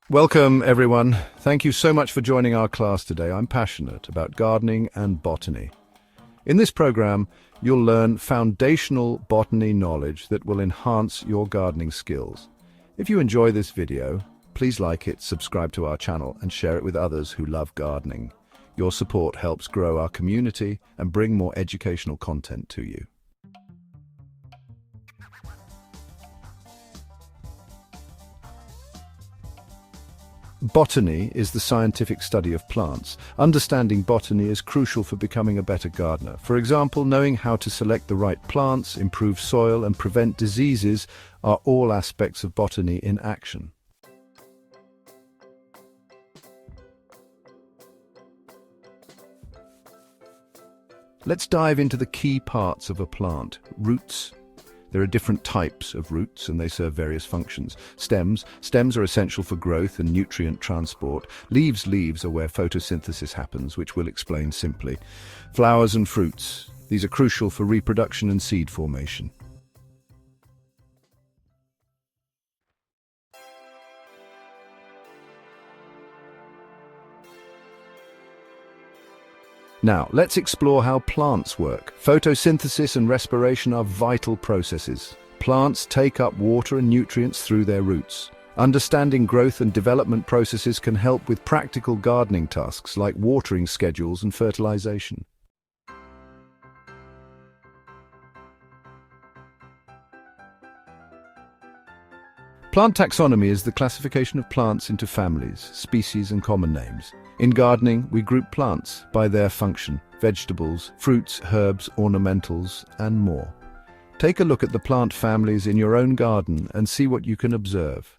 Welcome, everyone. Thank you so much for joining our class today. I'm passionate about gardening and botany. In this program, you'll learn foundational botany knowledge that will enhance your gardening skills. If you enjoy this video, please like it, subscribe to our channel, and share it with others who love gardening. Your support helps grow our community and bring more educational content to you. Botany is the scientific study of plants. Understanding botany is crucial for becoming a better gardener. For example, knowing how to select the right plants, improve soil, and prevent diseases are all aspects of botany in action. Let's dive into the key parts of a plant. Roots. There are different types of roots and they serve various functions. Stems are essential for growth and nutrient transport. Leaves are where photosynthesis happens, which we'll explain simply. Flowers and fruits. These are crucial for reproduction and seed formation. Now, let's explore how plants work. Photosynthesis and respiration are vital processes. Plants take up water and nutrients through their roots. Understanding growth and development processes can help with practical gardening tasks like watering schedules and fertilization. Plant taxonomy is the classification of plants into families, species, and common names. In gardening, we group plants by their function: vegetables, fruits, herbs, ornamentals, and more. Take a look at the plant families in your own garden and see what you can observe.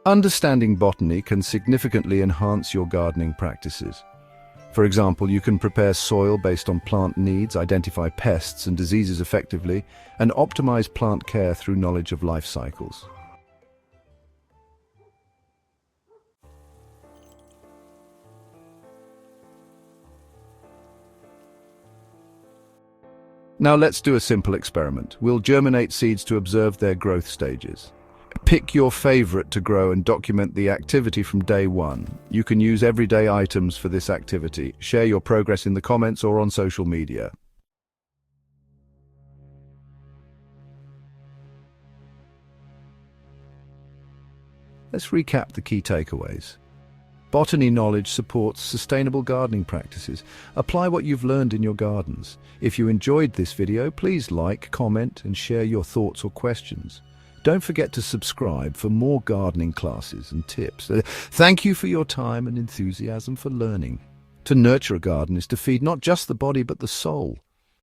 Understanding botany can significantly enhance your gardening practices. For example, you can prepare soil based on plant needs, identify pests and diseases effectively, and optimize plant care through knowledge of life cycles. Now let's do a simple experiment. We'll germinate seeds to observe their growth stages. Pick your favorite to grow and document the activity from day one. You can use everyday items for this activity. Share your progress in the comments or on social media. Let's recap the key takeaways. Botany knowledge supports sustainable gardening practices. Apply what you've learned in your gardens. If you enjoyed this video, please like, comment, and share your thoughts or questions. Don't forget to subscribe for more gardening classes and tips. Thank you for your time and enthusiasm for learning. To nurture a garden is to feed not just the body but the soul.